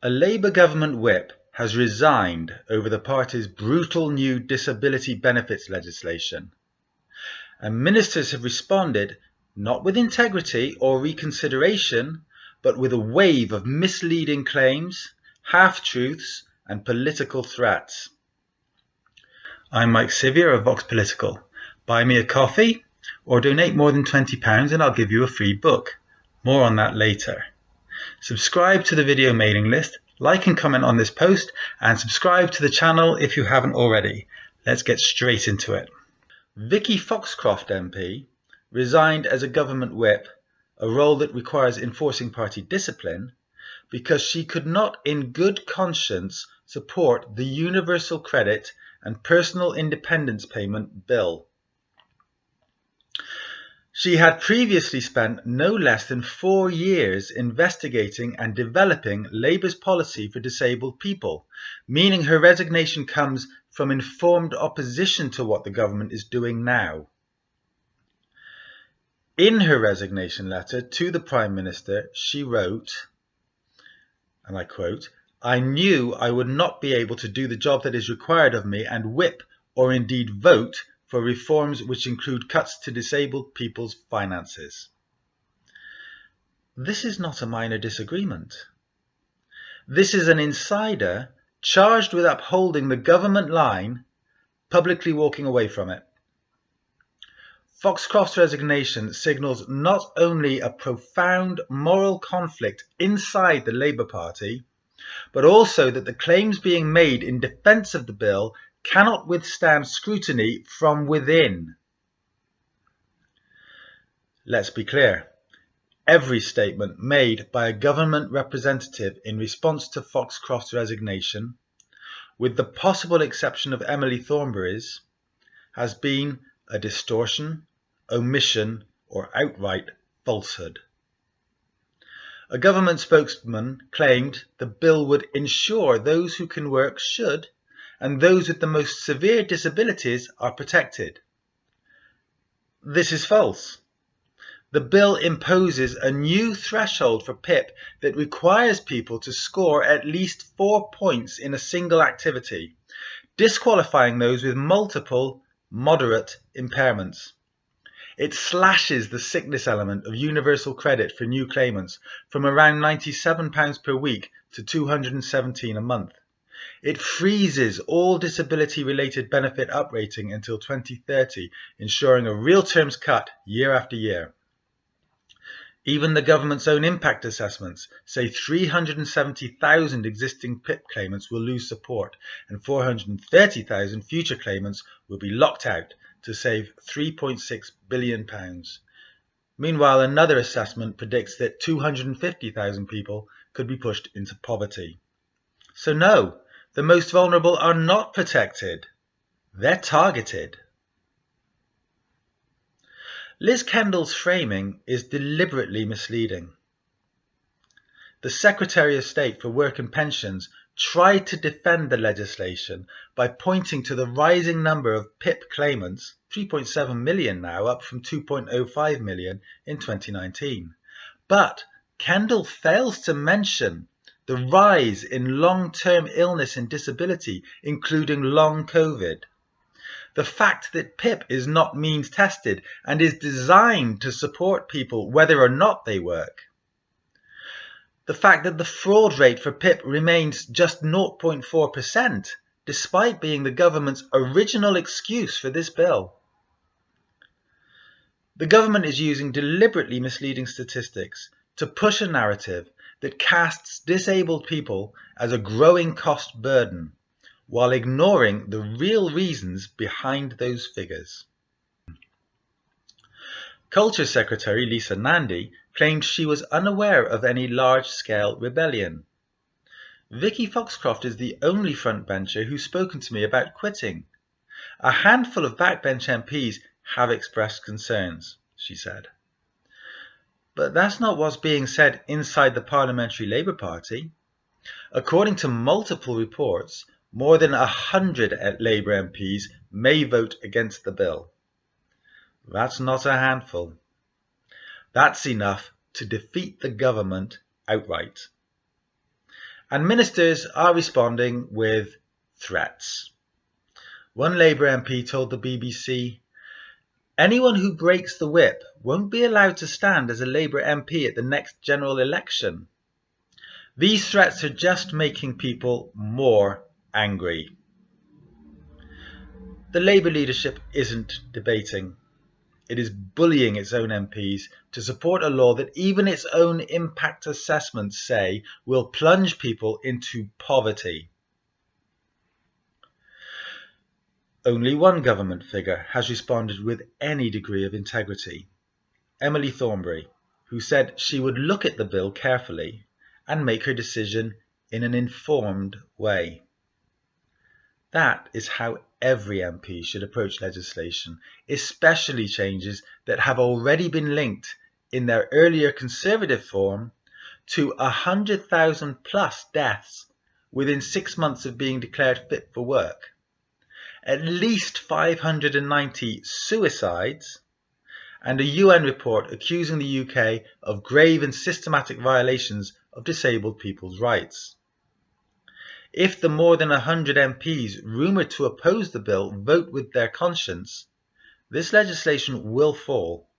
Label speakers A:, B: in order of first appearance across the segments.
A: A Labour government whip has resigned over the party's brutal new disability benefits legislation, and ministers have responded not with integrity or reconsideration, but with a wave of misleading claims, half-truths and political threats. I'm Mike Sivier of Vox Political. Buy me a coffee or donate more than £20 and I'll give you a free book. More on that later. Subscribe to the video mailing list, like and comment on this post, and subscribe to the channel if you haven't already. Let's get straight into it. Vicky Foxcroft MP resigned as a government whip, a role that requires enforcing party discipline, because she could not in good conscience support the Universal Credit and Personal Independence Payment Bill. She had previously spent no less than 4 years investigating and developing Labour's policy for disabled people, meaning her resignation comes from informed opposition to what the government is doing now. In her resignation letter to the Prime Minister, she wrote, and I quote, "I knew I would not be able to do the job that is required of me and whip or indeed vote for reforms which include cuts to disabled people's finances." This is not a minor disagreement. This is an insider charged with upholding the government line, publicly walking away from it. Foxcroft's resignation signals not only a profound moral conflict inside the Labour Party, but also that the claims being made in defence of the bill cannot withstand scrutiny from within. Let's be clear. Every statement made by a government representative in response to Foxcroft's resignation, with the possible exception of Emily Thornberry's, has been a distortion, omission, or outright falsehood. A government spokesman claimed the bill would ensure those who can work should, and those with the most severe disabilities are protected. This is false. The bill imposes a new threshold for PIP that requires people to score at least 4 points in a single activity, disqualifying those with multiple moderate impairments. It slashes the sickness element of universal credit for new claimants from around £97 per week to £217 a month. It freezes all disability-related benefit uprating until 2030, ensuring a real terms cut year after year. Even the government's own impact assessments say 370,000 existing PIP claimants will lose support and 430,000 future claimants will be locked out to save £3.6 billion. Meanwhile, another assessment predicts that 250,000 people could be pushed into poverty. So no, the most vulnerable are not protected. They're targeted. Liz Kendall's framing is deliberately misleading. The Secretary of State for Work and Pensions tried to defend the legislation by pointing to the rising number of PIP claimants, 3.7 million now, up from 2.05 million in 2019. But Kendall fails to mention the rise in long-term illness and disability, including long COVID. The fact that PIP is not means tested and is designed to support people whether or not they work. The fact that the fraud rate for PIP remains just 0.4%, despite being the government's original excuse for this bill. The government is using deliberately misleading statistics to push a narrative that casts disabled people as a growing cost burden, while ignoring the real reasons behind those figures. Culture Secretary Lisa Nandy claimed she was unaware of any large-scale rebellion. Vicky Foxcroft is the only frontbencher who's spoken to me about quitting. A handful of backbench MPs have expressed concerns, she said. But that's not what's being said inside the Parliamentary Labour Party. According to multiple reports, more than 100 Labour MPs may vote against the bill. That's not a handful. That's enough to defeat the government outright. And ministers are responding with threats. One Labour MP told the BBC, "Anyone who breaks the whip won't be allowed to stand as a Labour MP at the next general election. These threats are just making people more angry." The Labour leadership isn't debating. It is bullying its own MPs to support a law that even its own impact assessments say will plunge people into poverty. Only one government figure has responded with any degree of integrity: Emily Thornberry, who said she would look at the bill carefully and make her decision in an informed way. That is how every MP should approach legislation, especially changes that have already been linked in their earlier Conservative form to 100,000 plus deaths within 6 months of being declared fit for work, at least 590 suicides, and a UN report accusing the UK of grave and systematic violations of disabled people's rights. If the more than 100 MPs rumoured to oppose the bill vote with their conscience, this legislation will fall.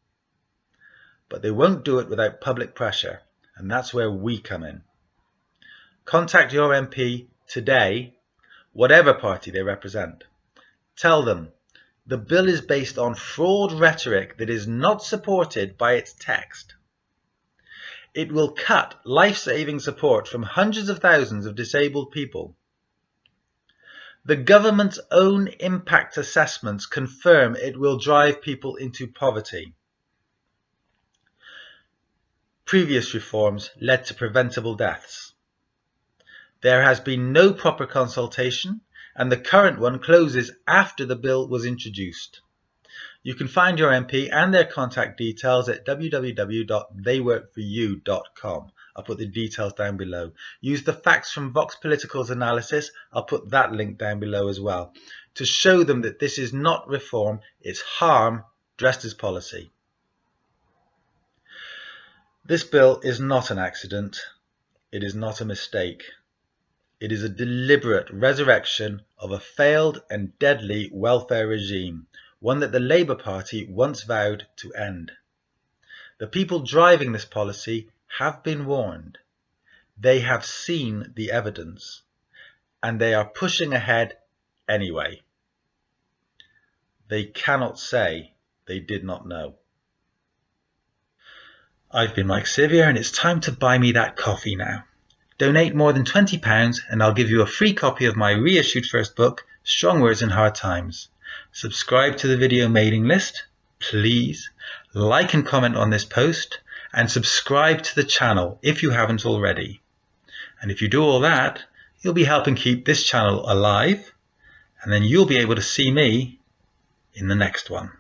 A: But they won't do it without public pressure, and that's where we come in. Contact your MP today, whatever party they represent. Tell them the bill is based on fraud rhetoric that is not supported by its text. It will cut life-saving support from hundreds of thousands of disabled people. The government's own impact assessments confirm it will drive people into poverty. Previous reforms led to preventable deaths. There has been no proper consultation, and the current one closes after the bill was introduced. You can find your MP and their contact details at www.theyworkforyou.com. I'll put the details down below. Use the facts from Vox Political's analysis. I'll put that link down below as well, to show them that this is not reform, it's harm dressed as policy. This bill is not an accident. It is not a mistake. It is a deliberate resurrection of a failed and deadly welfare regime, one that the Labour Party once vowed to end. The people driving this policy have been warned. They have seen the evidence, and they are pushing ahead anyway. They cannot say they did not know. I've been Mike Sevier, and it's time to buy me that coffee now. Donate more than £20 and I'll give you a free copy of my reissued first book, Strong Words in Hard Times. Subscribe to the video mailing list, please. Like and comment on this post, and subscribe to the channel if you haven't already. And if you do all that, you'll be helping keep this channel alive, and then you'll be able to see me in the next one.